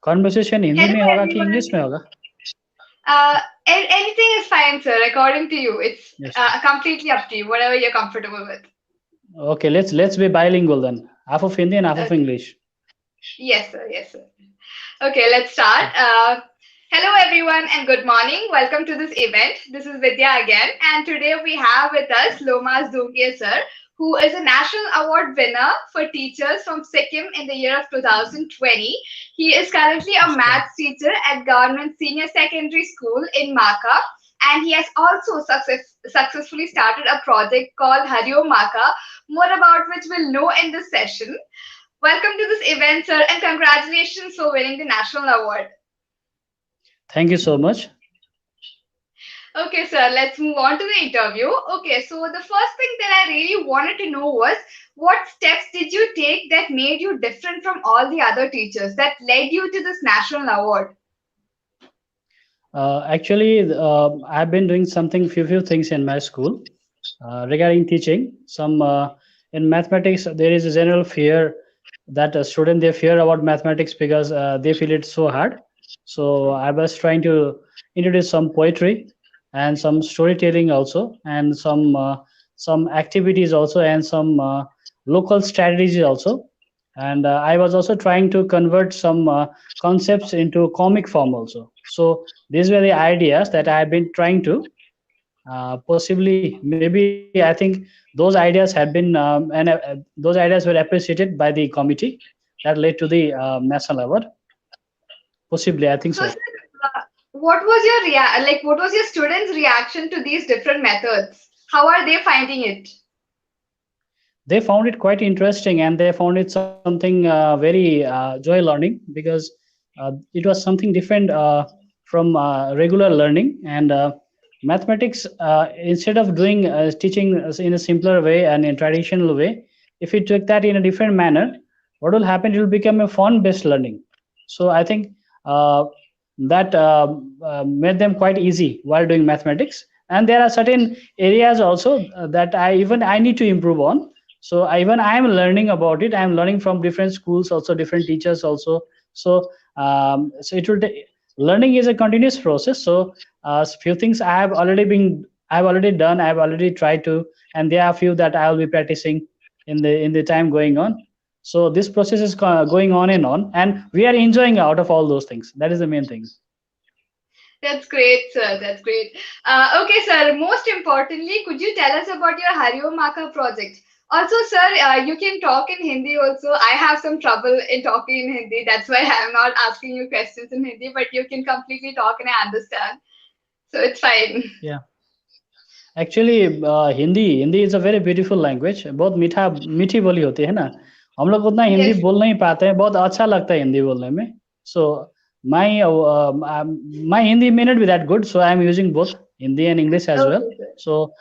Conversation Hindi Hello में होगा कि everyone. इंग्लिश में होगा? Anything is fine, sir. According to you, it's Yes. completely up to you. Whatever you're comfortable with. Okay, let's be bilingual then. Half of Hindi and half of Okay. English. Yes, sir. Yes, sir. Okay, let's start. Hello everyone and good morning. Welcome to this event. This is Vidhya again, and today we have with us Lomas Dunke sir, who is a national award winner for teachers from Sikkim in the year of 2020. He is currently a अच्छा. maths teacher at Government Senior Secondary School in Makha, and he has also successfully started a project called Hariyo Makha, more about which we'll know in this session. Welcome to this event, sir, and congratulations for winning the national award. Thank you so much. Okay, sir, let's move on to the interview. Okay, so the first thing that I really wanted to know was what steps did you take that made you different from all the other teachers that led you to this national award? Actually, I've been doing few things in my school regarding teaching. Some in mathematics, there is a general fear that a student they fear about mathematics because they feel it's so hard. So I was trying to introduce some poetry and some storytelling also, and some activities also, and some local strategies also. And I was also trying to convert some concepts into comic form also. So these were the ideas that I have been trying to possibly, maybe I think those ideas had been those ideas were appreciated by the committee that led to the national award. Possibly, I think So, so. sir, what was your what was your students' reaction to these different methods? How are they finding it? They found it quite interesting, and they found it something very joy learning, because it was something different from regular learning. And mathematics, instead of doing teaching in a simpler way and in traditional way, if you took that in a different manner, what will happen, it will become a fun based learning. So I think uh, that made them quite easy while doing mathematics. And there are certain areas also that I need to improve on. So even I am learning about it. I am learning from different schools also, different teachers also. So so it will learning is a continuous process. So few things I've already done, I've already tried to, and there are few that I will be practicing in the time going on. So this process is going on, and we are enjoying out of all those things. That is the main thing. That's great, sir. That's great. Okay, sir. Most importantly, could you tell us about your Hariyo Makha project? Also, sir, you can talk in Hindi also. I have some trouble in talking in Hindi. That's why I'm not asking you questions in Hindi, but you can completely talk and I understand. So it's fine. Yeah. Actually Hindi Hindi is a very beautiful language. बहुत मीठी बोली होती है ना. हम लोग उतना Hindi Yes. बोल नहीं पाते हैं. बहुत अच्छा लगता है हिंदी बोलने में. सो my my Hindi may not be that good, so I am using both Hindi and English as well. Okay, sir. So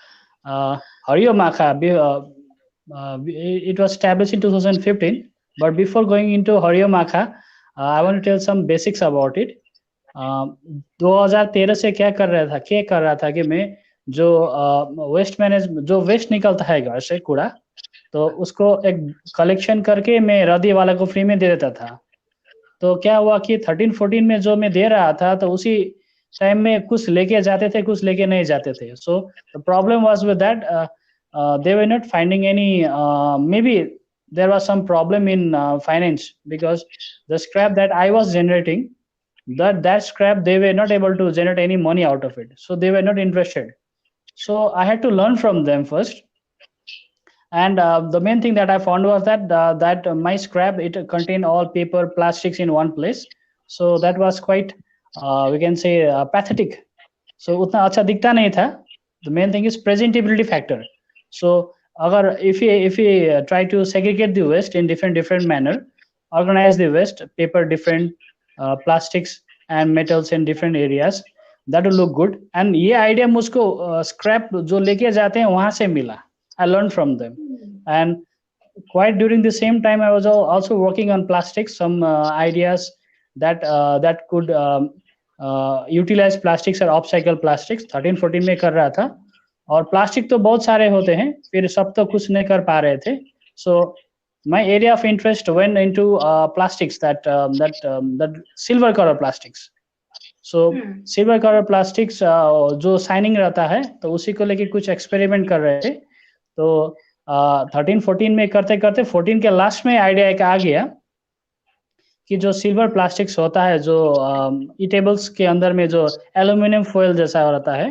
Hariyo Makha, it was established in 2015, but before going into Hariyo Makha, I want to tell some basics about it. 2013 से क्या कर रहा था कि मैं जो जो waste निकलता है घर से कूड़ा, तो उसको एक कलेक्शन करके मैं रद्दी वाला को फ्री में दे देता था. तो क्या हुआ कि 13-14 में जो मैं दे रहा था, तो उसी टाइम में कुछ लेके जाते थे, कुछ लेके नहीं जाते थे. So the problem was with that they were not finding any, maybe there was some problem in finance, because the scrap that I was generating, that scrap, they were not able to generate any money out of it, so they were not interested. So I had to learn from them first. And the main thing that I found was that my scrap, it contained all paper plastics in one place. So that was quite we can say pathetic. So उतना अच्छा दिखता नहीं था. The main thing is presentability factor. So अगर if we try to segregate the waste in different manner, organize the waste, paper different, plastics and metals in different areas, that will look good. And ये idea मुझको scrap जो लेके जाते हैं वहां से मिला. I learned from them. And quite during the same time, I was also working on plastics, some ideas that could utilize plastics or upcycle plastics. 13-14 में कर रहा था. और प्लास्टिक तो बहुत सारे होते हैं, फिर सब तो कुछ नहीं कर पा रहे थे. So my area of interest went into plastics, that silver color plastics. So silver colour plastics जो शाइनिंग रहता है, तो उसी को लेके कुछ एक्सपेरिमेंट कर रहे थे। तो 13-14 में करते करते 14 के लास्ट में आइडिया एक आ गया कि जो सिल्वर प्लास्टिक्स होता है, जो ईटेबल्स के अंदर में जो एल्यूमिनियम फॉइल जैसा रहता है,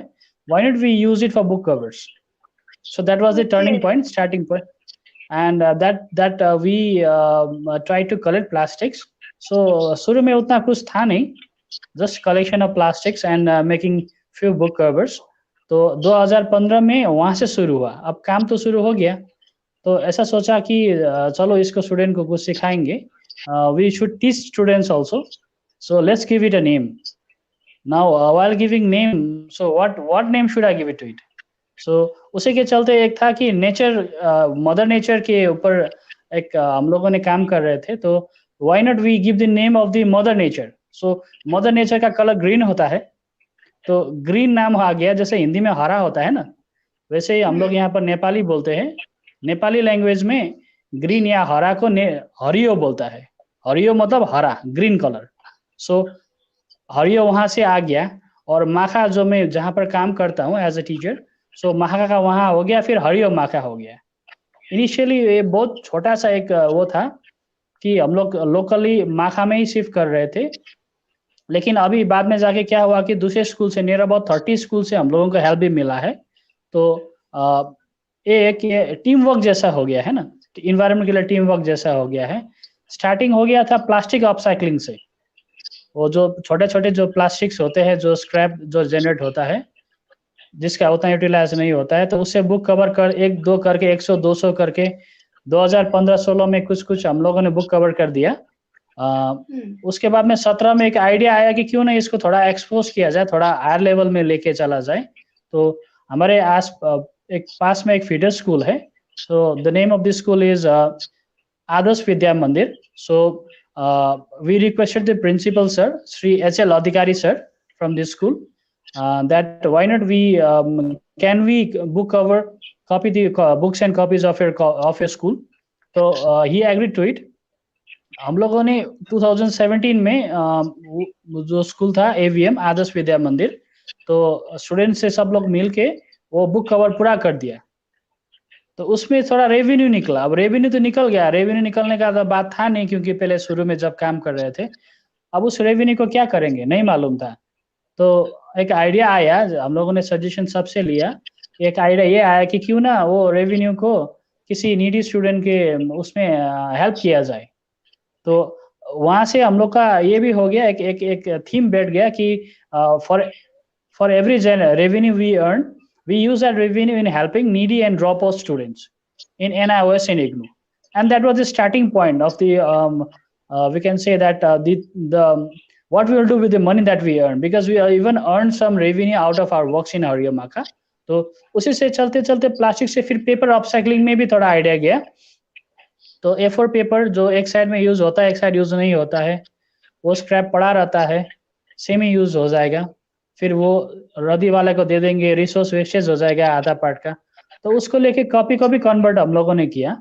why not we use it for book covers. So that was the turning point, starting point, and that we try to collect plastics. So शुरू में उतना कुछ था नहीं, just collection of plastics and making few book covers. तो 2015 में वहाँ से शुरू हुआ। अब काम तो शुरू हो गया, तो ऐसा सोचा कि चलो इसको स्टूडेंट को कुछ सिखाएंगे, we should teach students also, so let's give it a name. Now while giving name, so what name should I give it to it? So उसी के चलते एक था कि नेचर, मदर नेचर के ऊपर एक हम लोगों ने काम कर रहे थे, तो why not we give the name of the mother nature. So mother nature का कलर ग्रीन होता है, तो ग्रीन नाम आ गया। जैसे हिंदी में हरा होता है ना, वैसे ही हम लोग यहाँ पर नेपाली बोलते हैं, नेपाली लैंग्वेज में ग्रीन या हरा को हरियो बोलता है। हरियो मतलब हरा, ग्रीन कलर। सो हरियो वहाँ से आ गया। और माखा, जो मैं जहाँ पर काम करता हूँ एज ए टीचर, सो माखा का वहाँ हो गया, फिर हरियो माखा हो गया। इनिशियली ये बहुत छोटा सा एक वो था कि हम लोग लोकली माखा में ही शिफ्ट कर रहे थे, लेकिन अभी बाद में जाके क्या हुआ कि दूसरे स्कूल से, नियर अबाउट 30 स्कूल से हम लोगों को हेल्प भी मिला है। तो ये एक टीम वर्क जैसा हो गया है ना, इन्वायरमेंट के लिए टीम वर्क जैसा हो गया है। स्टार्टिंग हो गया था प्लास्टिक अपसाइक्लिंग से। वो जो छोटे छोटे जो प्लास्टिक्स होते हैं, जो स्क्रैप जो जनरेट होता है, जिसका उतना यूटिलाइज नहीं होता है, तो उससे बुक कवर कर 1-2 करके 100-200 करके 2015-16 में कुछ हम लोगों ने बुक कवर कर दिया। उसके बाद में 17 में एक आइडिया आया कि क्यों नहीं इसको थोड़ा एक्सपोज किया जाए, थोड़ा हायर लेवल में लेके चला जाए। तो हमारे एक पास में एक फीडर स्कूल है, so the name of the school is Adarsh Vidya Mandir. So we requested the principal sir, Shri HL Adhikari sir from this school, that why not we can we book cover, copy the books and copies of your school. तो he agreed to it. हम लोगों ने 2017 में जो school था AVM आदर्श विद्या मंदिर, तो student से सब लोग मिल के वो बुक कवर पूरा कर दिया। तो उसमें थोड़ा रेवेन्यू निकला। अब रेवेन्यू तो निकल गया, रेवेन्यू निकलने का तो बात था नहीं, क्योंकि पहले शुरू में जब काम कर रहे थे। अब उस रेवेन्यू को क्या करेंगे नहीं मालूम था। तो एक आइडिया आया, हम लोगों ने सजेशन सबसे लिया। एक आइडिया ये आया कि क्यों ना वो रेवेन्यू को किसी नीडी स्टूडेंट के उसमें हेल्प किया जाए। तो वहाँ से हम लोग का ये भी हो गया, एक थीम बैठ गया कि for every revenue we earn, we use that revenue in helping needy and drop out students in NIOS and IGNOU. And that was the starting point of the we can say that the what we will do with the money that we earn, because we even earn some revenue out of our works in Hariyo Makha. तो उसी से चलते चलते plastic से फिर paper upcycling में भी थोड़ा आइडिया गया। तो A4 पेपर जो एक साइड में यूज होता है, एक साइड यूज नहीं होता है, वो स्क्रैप पड़ा रहता है, सेम ही यूज हो जाएगा, फिर वो रद्दी वाले को दे देंगे, रिसोर्स वेस्टेज हो जाएगा आधा पार्ट का। तो उसको लेके कॉपी को भी कन्वर्ट हम लोगों ने किया,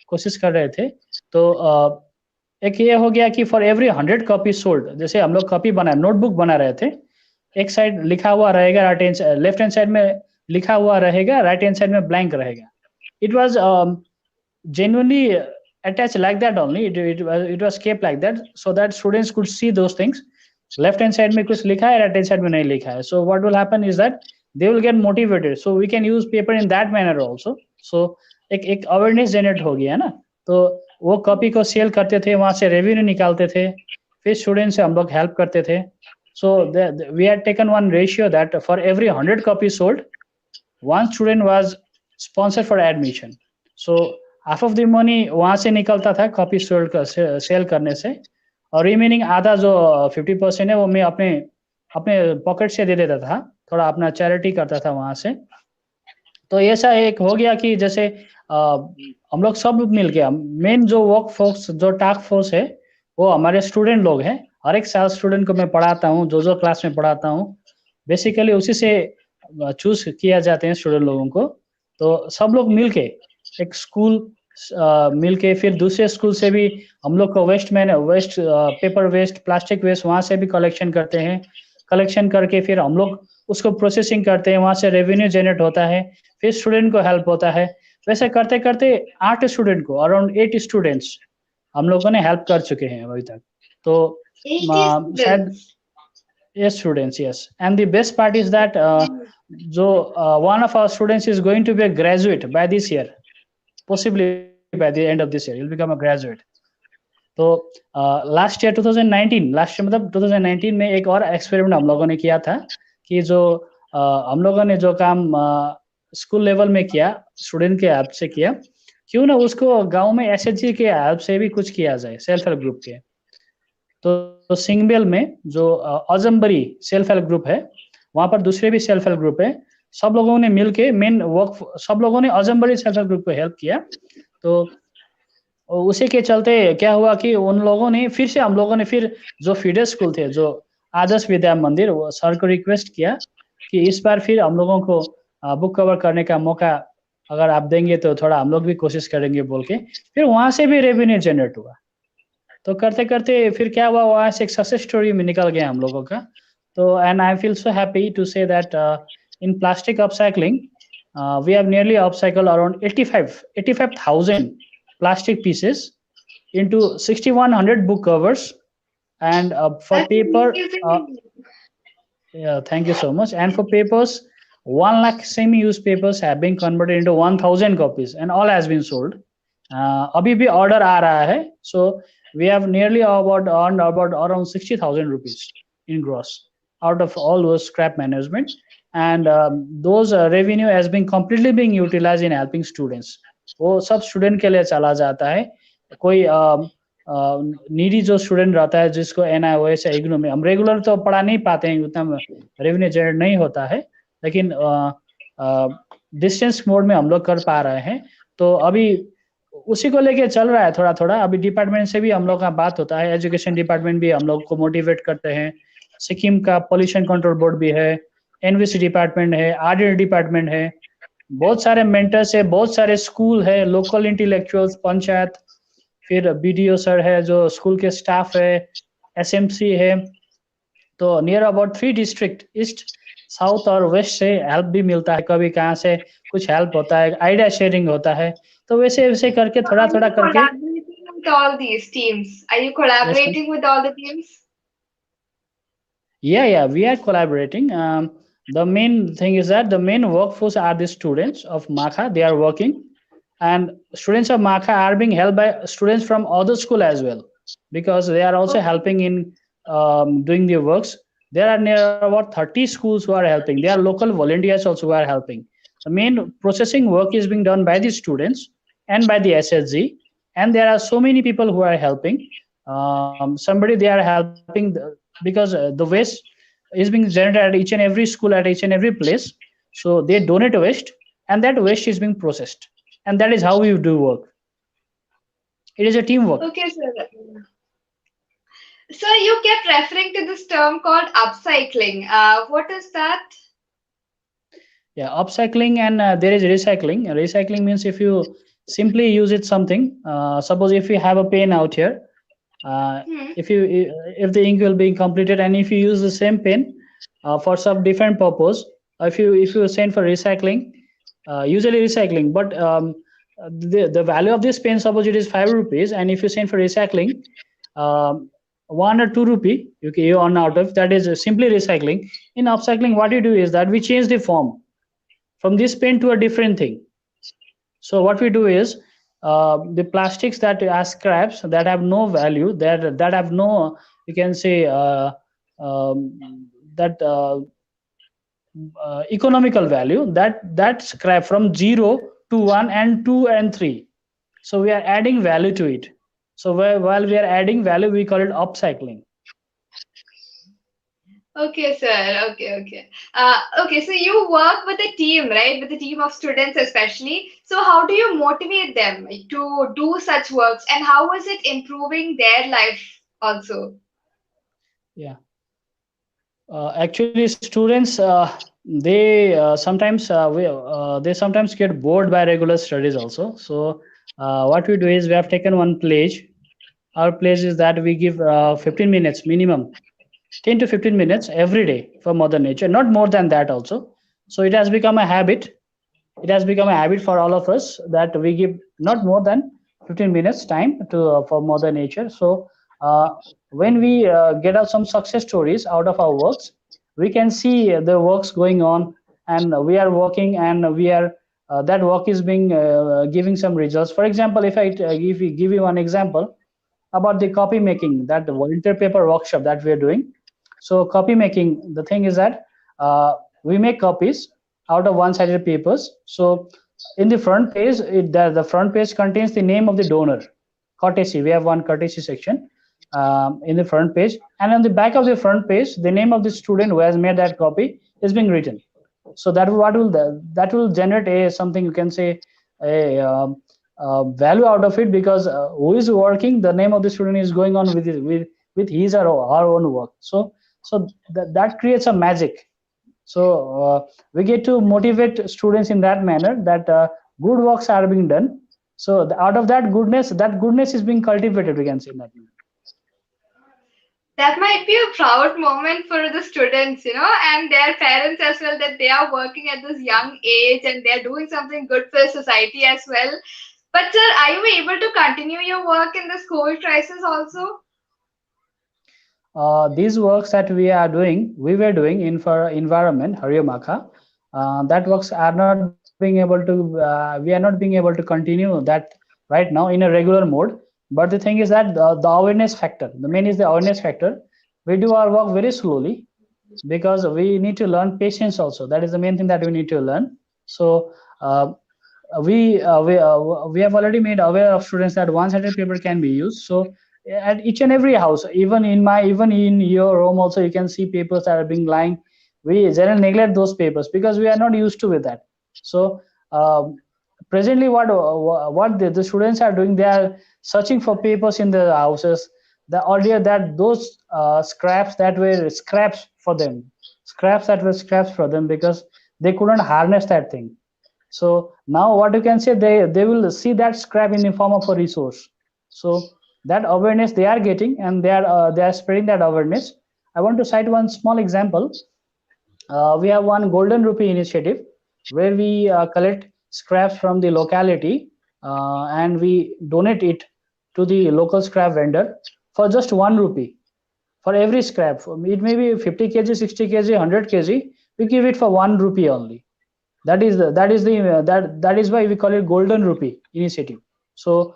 कोशिश कर रहे थे। तो एक ये हो गया कि फॉर एवरी 100 कॉपी सोल्ड, जैसे हम लोग कॉपी बना, नोटबुक बना रहे थे, एक साइड लिखा हुआ रहेगा, लेफ्ट हैंड साइड में लिखा हुआ रहेगा, राइट हैंड साइड में ब्लैंक रहेगा। It was genuinely attached like that only, it was kept like that so that students could see those things. Left hand side में कुछ लिखा है, right hand side में नहीं लिखा है, so what will happen is that they will get motivated, so we can use paper in that manner also. So एक awareness generate हो गया ना। तो वो कॉपी को सेल करते थे, वहां से रेवेन्यू निकालते थे, फिर स्टूडेंट से हम लोग हेल्प करते थे। So we had taken one ratio that for every 100 copy sold, one student was sponsored for admission. So half of the money वहां से निकलता था कॉपी सोल्ड का सेल करने से, और रिमेनिंग आधा जो 50% है वो मैं अपने पॉकेट से दे देता था, थोड़ा अपना चैरिटी करता था वहां से। तो ऐसा एक हो गया कि जैसे हम लोग सब मिल के, मेन जो वर्क फोर्स, जो टास्क फोर्स है, वो हमारे स्टूडेंट लोग हैं। हर एक साल स्टूडेंट को मैं पढ़ाता हूँ, जो क्लास में पढ़ाता हूँ, बेसिकली उसी से चूज किया जाते हैं स्टूडेंट लोगों को। तो सब लोग मिल के एक स्कूल मिलके फिर दूसरे स्कूल से भी हम लोग को waste paper waste plastic waste वहाँ से भी कलेक्शन करते हैं। कलेक्शन करके फिर हम लोग उसको प्रोसेसिंग करते हैं, वहाँ से रेवेन्यू जनरेट होता है, फिर स्टूडेंट को हेल्प होता है। वैसे करते करते 8 स्टूडेंट को, अराउंड 8 स्टूडेंट्स हम लोगों ने हेल्प कर चुके हैं अभी तक। तो 80 शायद students. yes students, yes, and the best part is that जो one of our students is going to be a graduate by this year, possibly by the end of this year he'll become a graduate. तो last year 2019, last year मतलब 2019 में एक और experiment हम लोगों ने किया था कि जो हम लोगों ने जो काम स्कूल लेवल में किया, स्टूडेंट के हेल्प से किया, क्यों ना उसको गांव में एसएचजी के हेल्प से भी कुछ किया जाए, सेल्फ हेल्प ग्रुप के। तो सिंगबेल में जो अजम्बरी सेल्फ हेल्प ग्रुप है, वहां पर दूसरे भी सेल्फ हेल्प ग्रुप है, सब लोगों ने मिलके मेन वर्क, सब लोगों ने अजम्बरी सेल्फ हेल्प ग्रुप को हेल्प किया। तो उसी के चलते क्या हुआ कि उन लोगों ने फिर से, हम लोगों ने फिर जो फीडर स्कूल थे, जो आदर्श विद्या मंदिर, वो सर को रिक्वेस्ट किया कि इस बार फिर हम लोगों को बुक कवर करने का मौका अगर आप देंगे तो थोड़ा हम लोग भी कोशिश करेंगे बोल के फिर वहां से भी रेवेन्यू जनरेट हुआ। तो करते करते फिर क्या हुआ, वहां से एक सक्सेस स्टोरी में निकल गया हम लोगों का। तो and I feel so happy to say that in plastic upcycling we have nearly upcycled around 85,000 plastic pieces into 6,100 book covers, and for That's paper, amazing. yeah, thank you so much. And for papers, 1 lakh semi-used papers have been converted into 1,000 copies, and all has been sold. अभी भी order आ रहा है, so we have nearly about earned about around 60,000 rupees in gross out of all those scrap management, and those revenue has been completely being utilized in helping students. वो सब student के लिए चला जाता है। कोई नीडी जो स्टूडेंट रहता है जिसको NIOS या इग्नू में, हम रेगुलर तो पढ़ा नहीं पाते हैं, उतना रेवेन्यू जनरेट नहीं होता है, लेकिन डिस्टेंस मोड में हम लोग कर पा रहे हैं। तो अभी उसी को लेके चल रहा है थोड़ा थोड़ा। अभी डिपार्टमेंट से भी हम लोग का बात होता है, एजुकेशन डिपार्टमेंट भी हम लोग को मोटिवेट करते हैं, सिक्किम का पोल्यूशन कंट्रोल बोर्ड भी है, एनवीसी डिपार्टमेंट है, आरडी डिपार्टमेंट है, बहुत सारे मेंटर्स है, बहुत सारे स्कूल है, लोकल इंटेलेक्चुअल्स, पंचायत, फिर बीडीओ सर है, जो स्कूल के स्टाफ है, एसएमसी है। तो near about 3 district, east, south और वेस्ट से हेल्प भी मिलता है, कभी कहाँ से कुछ हेल्प होता है, आइडिया शेयरिंग होता है। तो वैसे वैसे करके थोड़ा थोड़ा करके। Collaborating with all these teams. Are you collaborating with all the teams? Yeah, we are collaborating. The main thing is that the main workforce are the students of Makha. They are working, and students of Makha are being helped by students from other school as well, because they are also helping in doing their works. There are near about 30 schools who are helping. There are local volunteers also who are helping. The main processing work is being done by the students and by the SSG, and there are so many people who are helping. Somebody they are helping because the waste is being generated at each and every school, at each and every place. So they donate waste, and that waste is being processed, and that is how we do work. It is a teamwork. Okay, sir. Sir, you kept referring to this term called upcycling. What is that? Yeah, upcycling, and there is recycling. Recycling means if you simply use it something, suppose if you have a pen out here, if the ink will be completed, and if you use the same pen for some different purpose, if you send for recycling, usually recycling, but the value of this pen, suppose it is 5 rupees, and if you send for recycling, 1 or 2 rupee you earn out of that, is simply recycling. In upcycling, what you do is that we change the form from this pen to a different thing. So what we do is the plastics that are scraps, that have no value, that have no, you can say economical value, that scrap from 0 to 1 and 2 and 3. So we are adding value to it. So while we are adding value, we call it upcycling. Okay, sir. Okay. Okay, so you work with a team, right? With a team of students, especially. So how do you motivate them to do such works, and how is it improving their life also? Yeah. Actually, students they sometimes get bored by regular studies also. So what we do is we have taken one pledge. Our pledge is that we give 15 minutes minimum, 10 to 15 minutes every day for Mother Nature, not more than that also. So it has become a habit. It has become a habit for all of us that we give not more than 15 minutes time to for Mother Nature. So uh, when we get out some success stories out of our works, we can see the works going on, and we are working, and we are that work is being giving some results. For example, if I give you one example about the copy making, that volunteer paper workshop that we are doing. So copy making, the thing is that we make copies out of one-sided papers. So in the front page, the front page contains the name of the donor, courtesy. We have one courtesy section in the front page, and on the back of the front page, the name of the student who has made that copy is being written. So that will generate a something, you can say, a value out of it, because who is working, the name of the student is going on with his or her own work. So that creates a magic. So we get to motivate students in that manner, that good works are being done. So out of that goodness is being cultivated, we can say, in that manner. That might be a proud moment for the students, and their parents as well, that they are working at this young age and they're doing something good for society as well. But sir, are you able to continue your work in the school crisis also? These works that we were doing in for environment, Hariyo Makha, that works are not being able to, we are not being able to continue that right now in a regular mode. But the thing is that the awareness factor, the main is the awareness factor. We do our work very slowly, because we need to learn patience also. That is the main thing that we need to learn. So we have already made aware of students that one-sided paper can be used. So at each and every house, even in your home also, you can see papers that are being lying. We generally neglect those papers because we are not used to with that. So presently, what the students are doing, they are searching for papers in the houses. The earlier that those scraps that were scraps for them, because they couldn't harness that thing. So now what you can say, they will see that scrap in the form of a resource. So that awareness they are getting, and they are spreading that awareness. I want to cite one small example. We have one golden rupee initiative where we collect scraps from the locality, and we donate it to the local scrap vendor for just 1 rupee for every scrap. It may be 50 kg, 60 kg, 100 kg. We give it for 1 rupee only. That is why we call it golden rupee initiative. So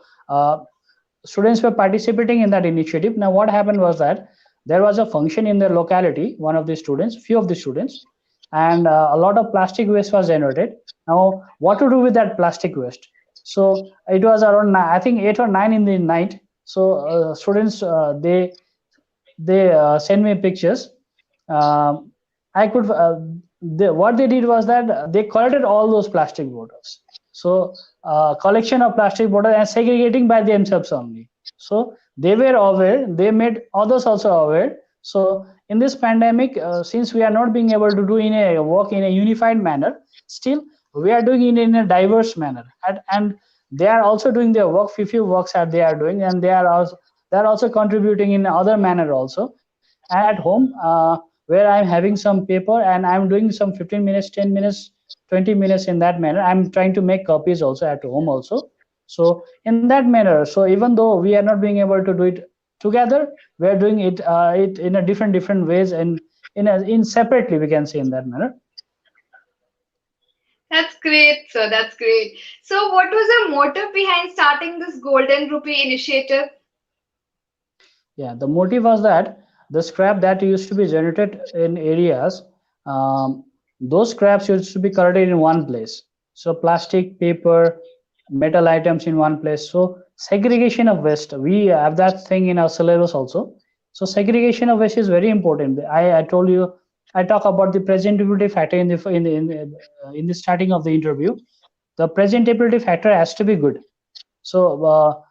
students were participating in that initiative. Now what happened was that there was a function in their locality, few of the students, and a lot of plastic waste was generated. Now what to do with that plastic waste? So it was around, I think, 8 or 9 in the night. So students, they send me pictures. um, I could what they did was that they collected all those plastic bottles. So collection of plastic bottles and segregating by themselves only. So they were aware, they made others also aware. So in this pandemic, since we are not being able to do in a work in a unified manner, still we are doing it in a diverse manner, and they are also doing their work. Few works that they are doing, and they are also contributing in other manner also. And at home, where I'm having some paper and I'm doing some 15 minutes, 10 minutes, 20 minutes in that manner, I'm trying to make copies also at home also. So in that manner, so even though we are not being able to do it together, we are doing it in a different ways, and in separately, we can say, in that manner. That's great, sir. That's great. So, what was the motive behind starting this Golden Rupee initiative? Yeah, the motive was that the scrap that used to be generated in areas, um, those scraps used to be collected in one place. So plastic, paper, metal items in one place. So segregation of waste, we have that thing in our syllabus also. So segregation of waste is very important. I told you, I talk about the presentability factor in the starting of the interview. The presentability factor has to be good. So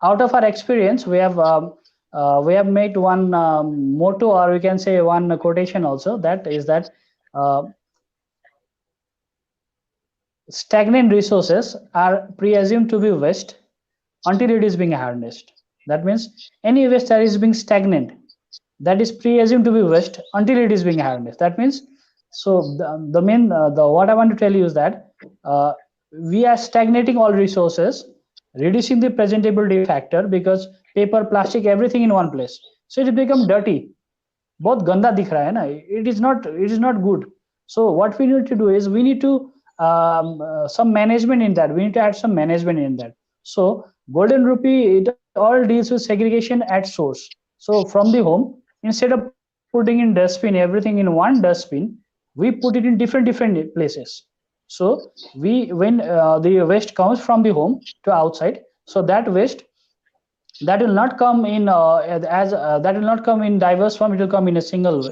out of our experience, we have made one motto, or we can say one quotation also, that is that uh, stagnant resources are presumed to be waste, until it is being harnessed. That means any waste that is being stagnant, that is pre-assumed to be waste until it is being harnessed. That means, so the main the what I want to tell you is that uh, we are stagnating all resources, reducing the presentability factor, because paper, plastic, everything in one place, so it become dirty, बहुत गंदा दिख रहा है ना, it is not good. So what we need to do is we need to some management in that, we need to add some management in that. So golden rupee, it all deals with segregation at source. So from the home, instead of putting in dustbin everything in one dustbin, we put it in different places. So we, when the waste comes from the home to outside, so that waste, that will not come in as that will not come in diverse form, it will come in a single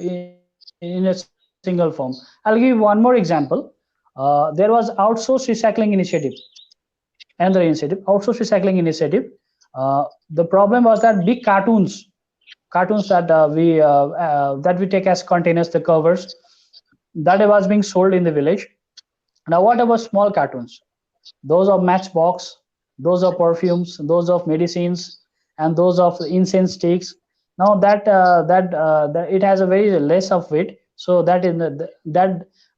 form. I'll give you one more example. There was outsourced recycling initiative, another initiative, outsourced recycling initiative. The problem was that big cartoons that we take as containers, the covers, that was being sold in the village. Now what about small cartoons, those of matchbox, those of perfumes, those of medicines, and those of incense sticks? Now that it has a very less of weight, so that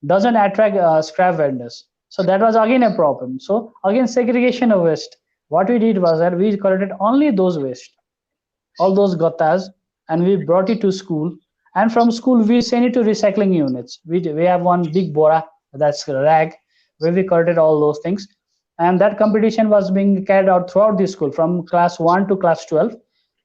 doesn't attract scrap vendors. So that was again a problem. So again, segregation of waste. What we did was that we collected only those waste, all those gattas, and we brought it to school. And from school, we send it to recycling units. We have one big bora, that's a rag, where we collected all those things. And that competition was being carried out throughout the school from class 1 to class 12.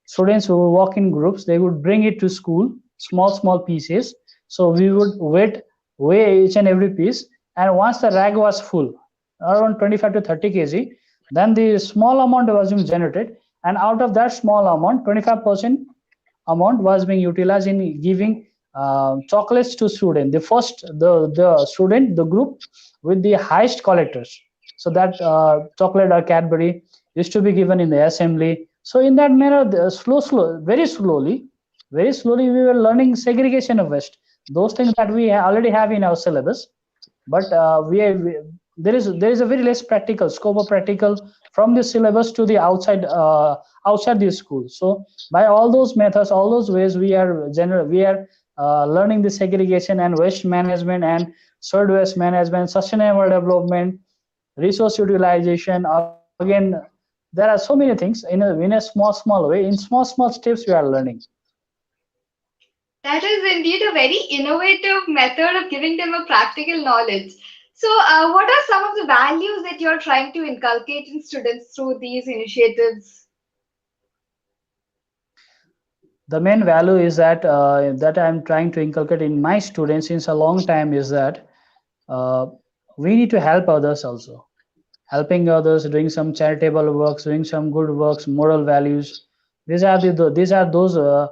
Students who work in groups, they would bring it to school, small pieces. So we would weigh each and every piece. And once the rag was full, around 25 to 30 kg, then the small amount was being generated, and out of that small amount, 25% amount was being utilized in giving chocolates to student. The student, the group with the highest collectors. So that chocolate or Cadbury used to be given in the assembly. So in that manner, very slowly, we were learning segregation of waste. Those things that we already have in our syllabus, but there is a very less practical scope of practical from the syllabus to the outside the school. So by all those methods, all those ways, we are learning the segregation and waste management and solid waste management, sustainable development, resource utilization. Again, there are so many things in a small way, in small steps we are learning. That is indeed a very innovative method of giving them a practical knowledge. So, what are some of the values that you're trying to inculcate in students through these initiatives? The main value is that I'm trying to inculcate in my students since a long time is that uh, we need to help others also. Helping others, doing some charitable works, doing some good works, moral values. These are those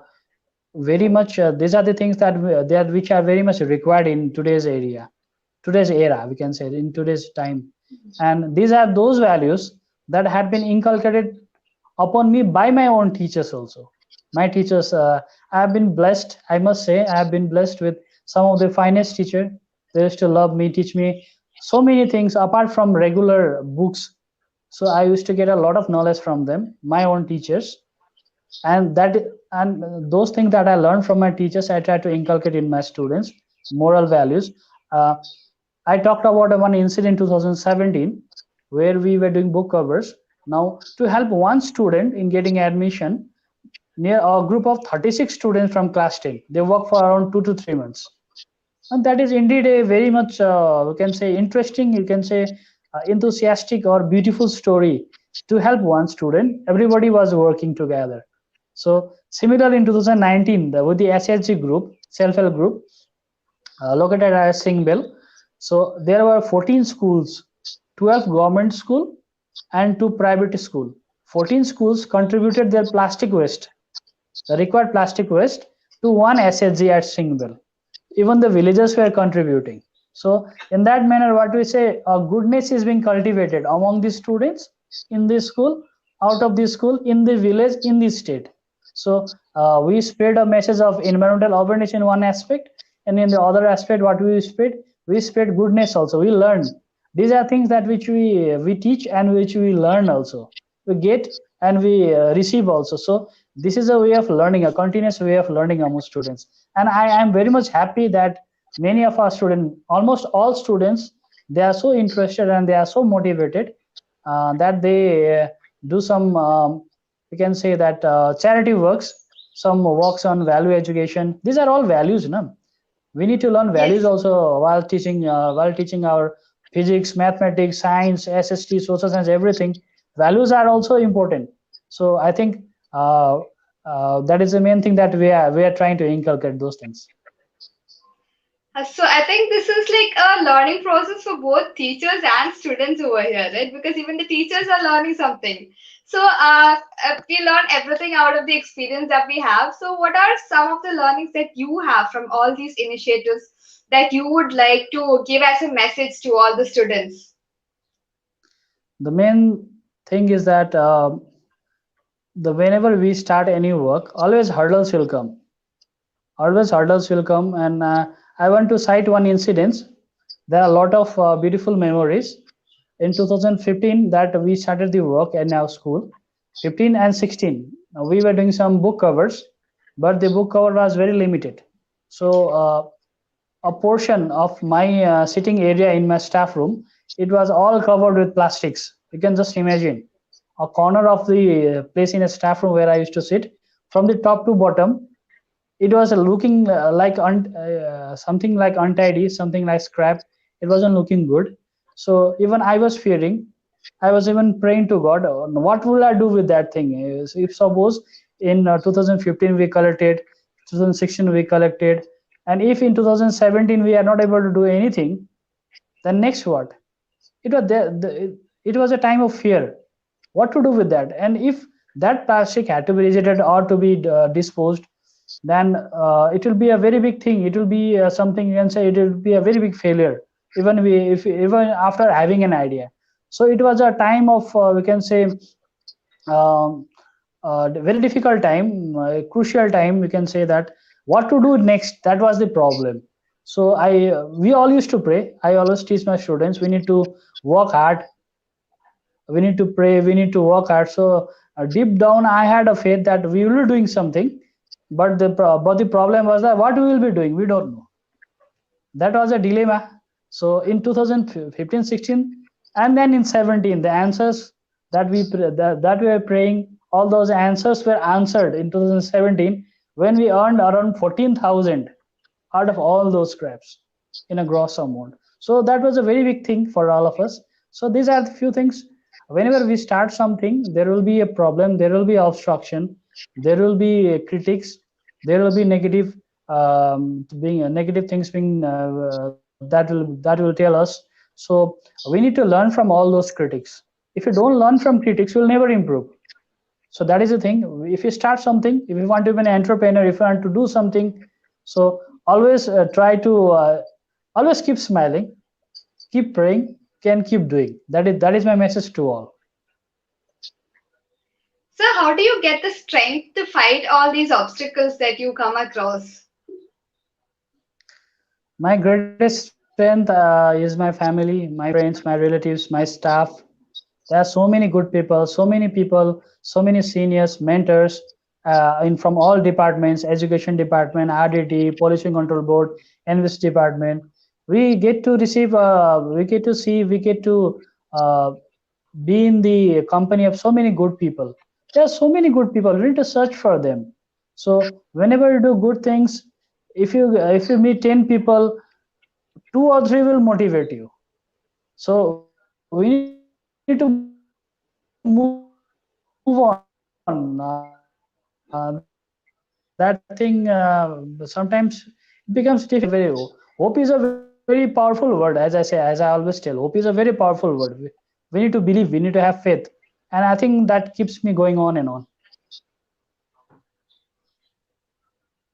very much. These are the things that which are very much required in today's era. We can say in today's time, and these are those values that had been inculcated upon me by my own teachers also. My teachers, I have been blessed, I must say, I have been blessed with some of the finest teachers. They used to love me, teach me so many things apart from regular books. So I used to get a lot of knowledge from them, my own teachers. And those things that I learned from my teachers, I try to inculcate in my students. Moral values, uh, I talked about one incident in 2017 where we were doing book covers. Now, to help one student in getting admission, near a group of 36 students from class 10, they work for around 2 to 3 months. And that is indeed a very much, we can say, interesting, you can say, enthusiastic or beautiful story. To help one student, everybody was working together. So, similar in 2019, with the SHG group, self-help group, located at Singbell. So there were 14 schools, 12 government school and 2 private school. 14 schools contributed their plastic waste, the required plastic waste, to one SHG at Singbell. Even the villagers were contributing. So in that manner, what we say, goodness is being cultivated among the students in the school, out of the school, in the village, in the state. So we spread a message of environmental awareness in one aspect, and in the other aspect, what we spread goodness also. We learn. These are things that which we teach and which we learn also. We get and we receive also. So this is a way of learning, a continuous way of learning among students. And I am very much happy that many of our students, almost all students, they are so interested and they are so motivated that they do some we can say that charity works, some works on value education. These are all values, no? We need to learn values Yes. also while teaching our physics, mathematics, science, SST, social science, everything. Values are also important. So I think uh, that is the main thing that we are trying to inculcate those things. So I think this is like a learning process for both teachers and students over here, right? Because even the teachers are learning something. So we learn everything out of the experience that we have. So what are some of the learnings that you have from all these initiatives that you would like to give as a message to all the students? The main thing is that the whenever we start any work, always hurdles will come. Always hurdles will come, and I want to cite one incident. There are a lot of beautiful memories. In 2015, that we started the work in our school. 15 and 16, we were doing some book covers, but the book cover was very limited. So a portion of my sitting area in my staff room, it was all covered with plastics. You can just imagine a corner of the place in a staff room where I used to sit, from the top to bottom, it was looking like something like untidy, something like scrap. It wasn't looking good. So even I was fearing. I was even praying to God, what will I do with that thing? If suppose in 2015 we collected, 2016 we collected, and if in 2017 we are not able to do anything, then next what? It was a time of fear. What to do with that? And if that plastic had to be rejected or to be disposed, then it will be a very big thing. It will be something, you can say, it will be a very big failure, even after having an idea. So it was a time of we can say um, very difficult time, crucial time. We can say that what to do next. That was the problem. So we all used to pray. I always teach my students, we need to work hard, we need to pray, we need to work hard. So deep down, I had a faith that we will be doing something, but the problem was that what we will be doing, we don't know. That was a dilemma. So in 2015, 16, and then in 17, the answers that we were praying, all those answers were answered in 2017 when we earned around 14,000 out of all those scraps in a gross amount. So that was a very big thing for all of us. So these are the few things. Whenever we start something, there will be a problem, there will be obstruction, there will be critics, there will be negative being negative things being that will tell us. So we need to learn from all those critics. If you don't learn from critics, you will never improve. So that is the thing. If you start something, if you want to be an entrepreneur, if you want to do something, so always try to always keep smiling, keep praying, can keep doing. That is my message to all. So how do you get the strength to fight all these obstacles that you come across? My greatest strength is my family, my friends, my relatives, my staff. There are so many good people, so many seniors, mentors, in from all departments, education department, RDT, pollution control board, envis department. We get to receive, we get to see, we get to uh, be in the company of so many good people. There are so many good people. We need to search for them. So whenever you do good things, if you meet 10 people, two or three will motivate you. So we need to move on. That thing sometimes it becomes difficult. Sometimes hope is a very hope is a very powerful word. As I always tell, hope is a very powerful word. We need to believe, we need to have faith, and I think that keeps me going on and on.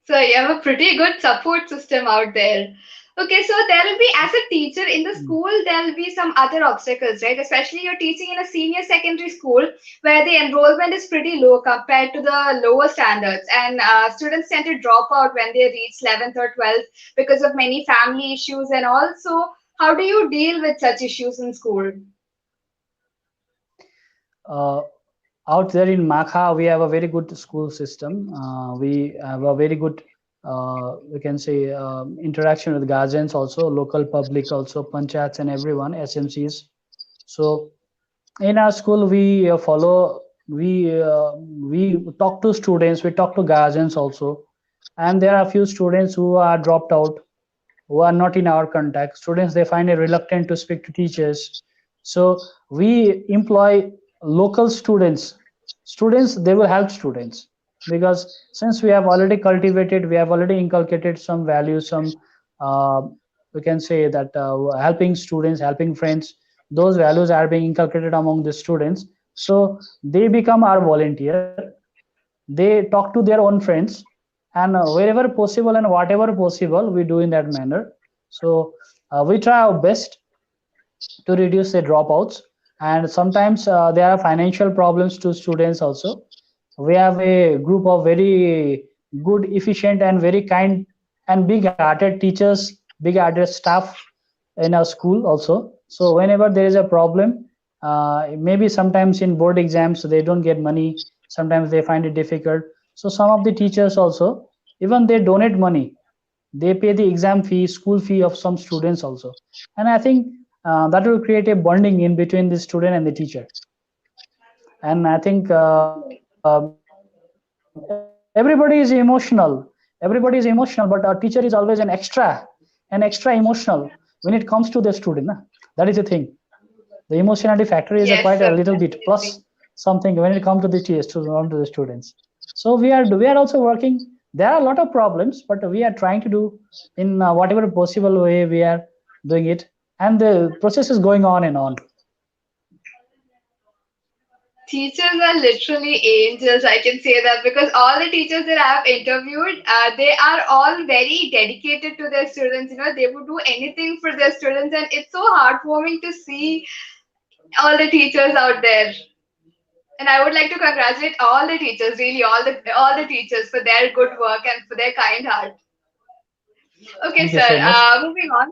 So you have a pretty good support system out there. Okay, so there will be, as a teacher in the school, there will be some other obstacles, right? Especially you're teaching in a senior secondary school where the enrollment is pretty low compared to the lower standards, and students tend to drop out when they reach 11th or 12th because of many family issues and all. So how do you deal with such issues in school? uh, out there in Makha, we have a very good school system. We have a very good, we can say, interaction with guardians also, local public also, panchayats and everyone, SMCs. So in our school, we follow, we talk to students, we talk to guardians also, and there are a few students who are dropped out, who are not in our contact. Students, they find it reluctant to speak to teachers. So we employ local students. Students, they will help students, because since we have already cultivated, we have already inculcated some values, some uh, we can say that helping students, helping friends, those values are being inculcated among the students. So they become our volunteer. They talk to their own friends, and wherever possible and whatever possible, we do in that manner. So we try our best to reduce the dropouts, and sometimes there are financial problems to students also. We have a group of very good, efficient, and very kind and big hearted teachers, big hearted staff in our school also. So whenever there is a problem, maybe sometimes in board exams they don't get money, sometimes they find it difficult. So some of the teachers also, even they donate money, they pay the exam fee, school fee of some students also. And I think that will create a bonding in between the student and the teacher. And I think everybody is emotional, but our teacher is always an extra emotional when it comes to the student, na? That is the thing. The emotionality factor is a quite a little bit Yes, plus sir, something when it definitely. comes to the to the students. So we are also working. There are a lot of problems, but we are trying to do in whatever possible way we are doing it, and the process is going on and on. Teachers are literally angels, I can say that, because all the teachers that I have interviewed, they are all very dedicated to their students. You know, they would do anything for their students, and it's so heartwarming to see all the teachers out there. And I would like to congratulate all the teachers, really all the teachers for their good work and for their kind heart. Okay, Thank you sir. so much. Moving on.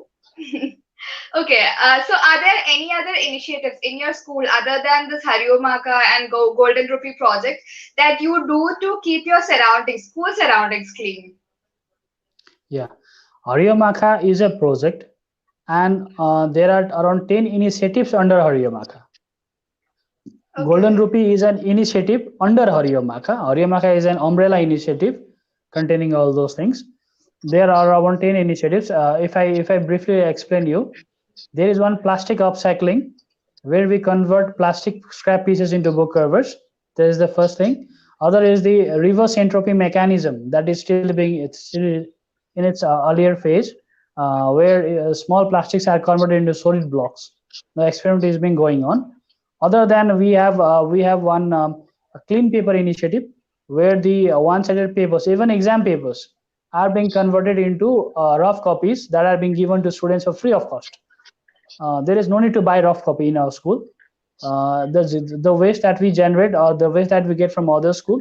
Okay, so are there any other initiatives in your school other than this Hariyo Makha and Golden Rupee project that you do to keep your surroundings, school surroundings clean? Yeah, Hariyo Makha is a project, and there are around 10 initiatives under Hariyo Makha. Golden Okay. Rupee is an initiative under Hariyo Makha. Hariyo Makha is an umbrella initiative containing all those things. There are around 10 initiatives. If I briefly explain you, there is one plastic upcycling, where we convert plastic scrap pieces into book covers. That is the first thing. Other is the reverse entropy mechanism, that is still being, it's still in its earlier phase, where small plastics are converted into solid blocks. The experiment is being going on. Other than we have one a clean paper initiative, where the one-sided papers, even exam papers, are being converted into rough copies that are being given to students for free of cost. There is no need to buy rough copy in our school. The waste that we generate, or the waste that we get from other school,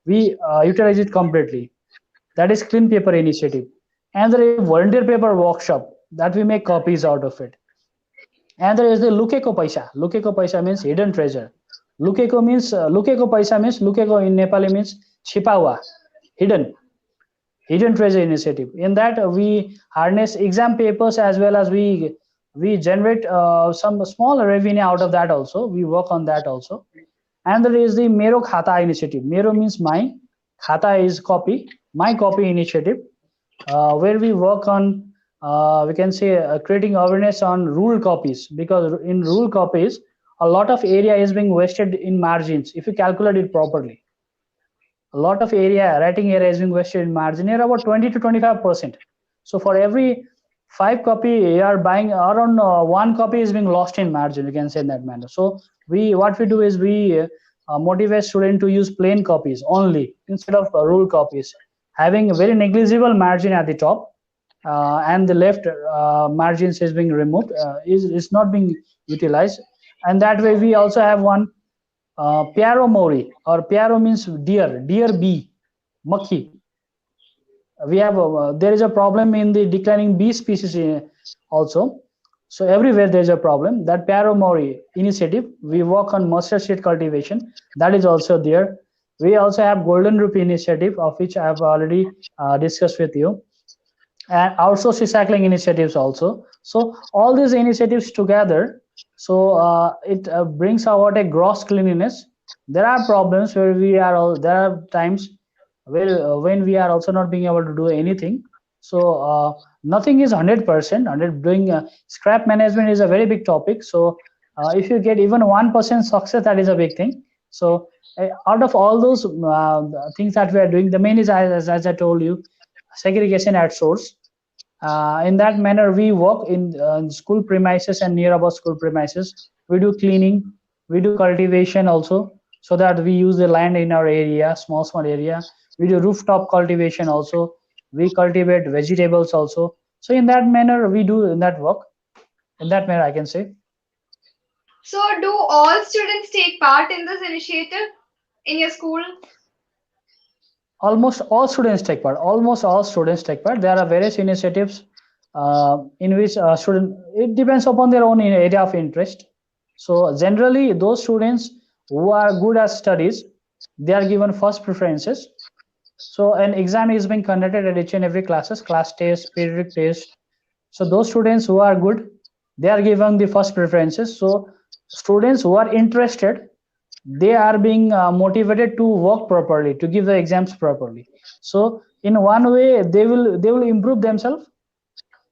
we utilize it completely. That is clean paper initiative. And there is volunteer paper workshop that we make copies out of it. And there is the Lukeko Paisa. Lukeko Paisa means hidden treasure. Lukeko Paisa means Lukeko in Nepali means Chipawa, hidden hidden treasure initiative. In that we harness exam papers, as well as we generate some small revenue out of that also. We work on that also. And there is the Mero Khata initiative. Mero means my, Khata is copy, my copy initiative, where we work on, we can say, creating awareness on rule copies, because in rule copies a lot of area is being wasted in margins if you calculate it properly. A lot of area, writing area is being wasted in margin, near about 20 to 25%. So for every 5 copy you are buying, around 1 copy is being lost in margin, you can say in that manner. So what we do is we motivate students to use plain copies only instead of rule copies, having a very negligible margin at the top, and the left margins is being removed, is not being utilized. And that way we also have one Piaro Mori, or Piaro means deer, deer bee, Makhi. We have there is a problem in the declining bee species also. So everywhere there's a problem. That Paromori initiative, we work on mustard seed cultivation. That is also there. We also have Golden Rupee initiative, of which I have already discussed with you, and outsource recycling initiatives also. So all these initiatives together, so it brings about a gross cleanliness. There are problems where we are all, there are times where when we are also not being able to do anything. So nothing is 100%. 100 doing scrap management is a very big topic. So if you get even 1% success, that is a big thing. So out of all those things that we are doing, the main is, as I told you, segregation at source. In that manner, we work in school premises and near about school premises. We do cleaning, we do cultivation also, so that we use the land in our area, small area. We do rooftop cultivation also. We cultivate vegetables also. So in that manner, we do in that work. In that manner, I can say So, do all students take part in this initiative in your school? almost all students take part. Almost all students take part. There are various initiatives in which student, it depends upon their own area of interest. So generally, those students who are good at studies, they are given first preferences. So an exam is being conducted at each and every classes, class test, periodic test. So those students who are good, they are given the first preferences. So students who are interested, they are being motivated to work properly, to give the exams properly. So in one way, they will improve themselves.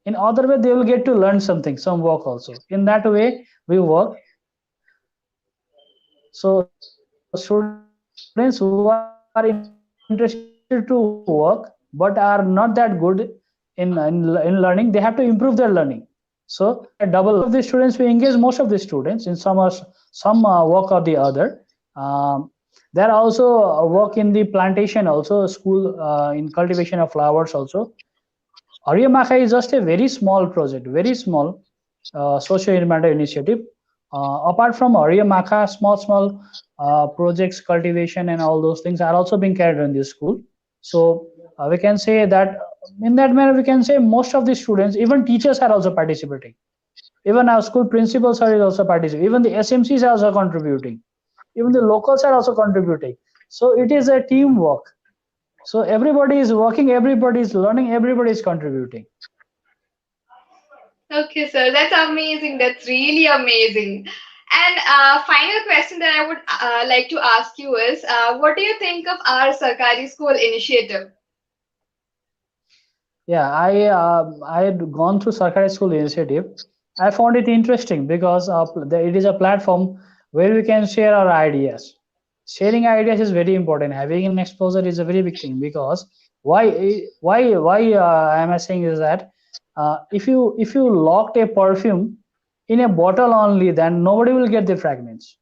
In other way, they will get to learn something, some work also. In that way, we work. So students who are interested to work but are not that good in learning, they have to improve their learning. So we are double. Most of the students, we engage most of the students in some work or the other. There are also work in the plantation also, school in cultivation of flowers also. Hariyo Makha is just a very small project, very small socio-environmental initiative. Apart from Hariyo Makha, small projects, cultivation, and all those things are also being carried on this school. So we can say that in that manner, we can say most of the students, even teachers, are also participating. Even our school principals are also participating. Even the SMCs are also contributing. Even the locals are also contributing. So it is a teamwork. So everybody is working, everybody is learning, everybody is contributing. Okay, sir, that's amazing. That's really amazing. And final question that I would like to ask you is, what do you think of our Sarkari School initiative? Yeah, I had gone through Sarkari School initiative. I found it interesting because it is a platform where we can share our ideas. Sharing ideas is very important. Having an exposure is a very big thing, because why am I saying is that if you locked a perfume in a bottle only, then nobody will get the fragments.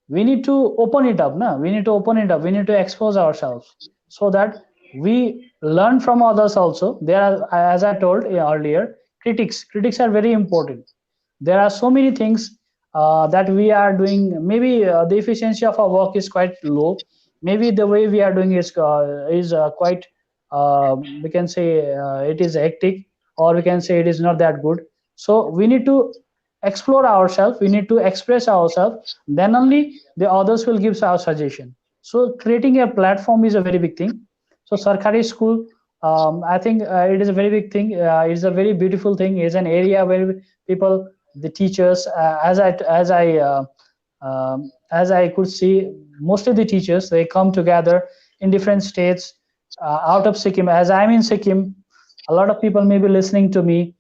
We need to open it up, na? We need to open it up, we need to expose ourselves, so that we learn from others also. There are, as I told earlier, critics are very important. There are so many things that we are doing. Maybe the efficiency of our work is quite low. Maybe the way we are doing is quite we can say it is hectic, or we can say it is not that good. So we need to explore ourselves, we need to express ourselves, then only the others will give our suggestion. So creating a platform is a very big thing. So Sarkari School, I think it is a very big thing. It's a very beautiful thing. It's an area where people, the teachers, as I could see, mostly the teachers, they come together in different states, out of Sikkim. As I'm in Sikkim, a lot of people may be listening to me.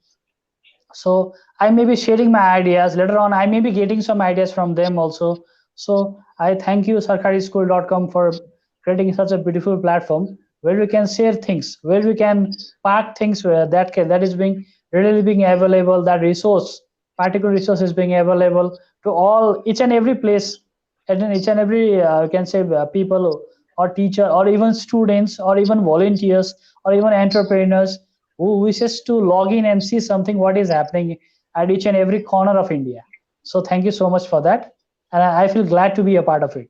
So I may be sharing my ideas. Later on, I may be getting some ideas from them also. So I thank you, sarkarischool.com, for creating such a beautiful platform where we can share things, where we can park things, where that is being readily being available. That resource, particular resource, is being available to all, each and every place, and in each and every you can say people, or teacher, or even students, or even volunteers, or even entrepreneurs who wishes to log in and see something what is happening at each and every corner of India. So thank you so much for that, and I feel glad to be a part of it.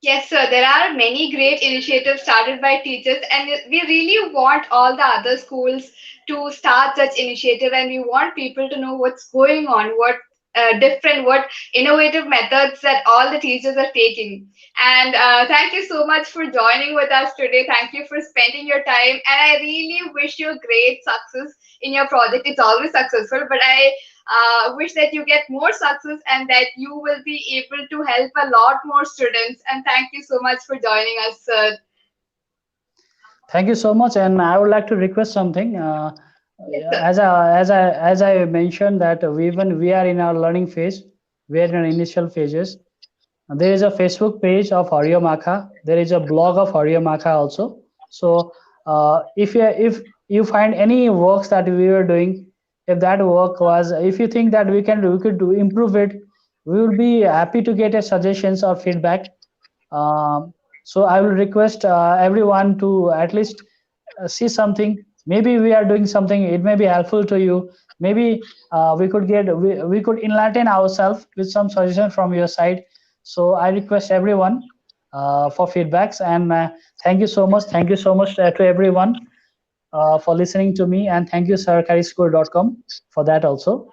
Yes, sir. There are many great initiatives started by teachers, and we really want all the other schools to start such initiative, and we want people to know what's going on, what what innovative methods that all the teachers are taking. And thank you so much for joining with us today. Thank you for spending your time, and I really wish you great success in your project. It's always successful, but I wish that you get more success and that you will be able to help a lot more students. And thank you so much for joining us, sir. Thank you so much, and I would like to request something. Yes, sir. As I mentioned that when we are in our learning phase, we are in our initial phases. There is a Facebook page of Hariyo Makha. There is a blog of Hariyo Makha also. So if you find any works that we were doing, if that work was, if you think that we could do improve it, we will be happy to get a suggestions or feedback. So I will request everyone to at least see something. Maybe we are doing something. It may be helpful to you. Maybe we could enlighten ourselves with some suggestion from your side. So I request everyone for feedbacks, and thank you so much. Thank you so much to everyone for listening to me, and thank you sarkarischool.com for that also,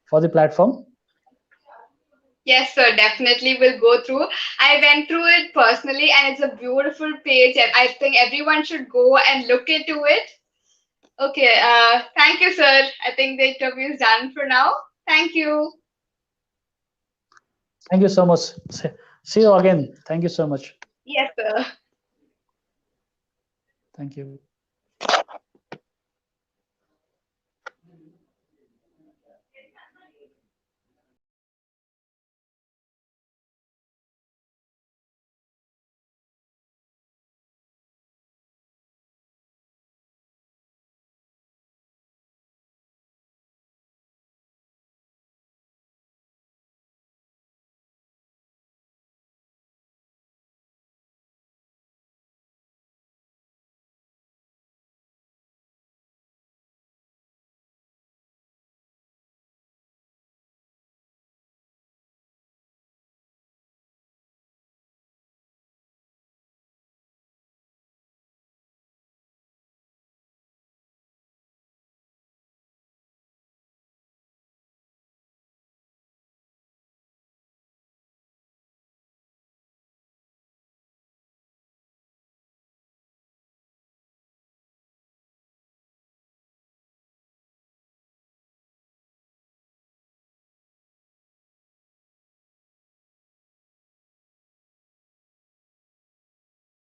for the platform. Yes, sir, definitely will go through. I went through it personally and it's a beautiful page and I think everyone should go and look into it. Okay, thank you, sir. I think the interview is done for now. Thank you. Thank you so much. See you again. Thank you so much. Yes, sir. Thank you.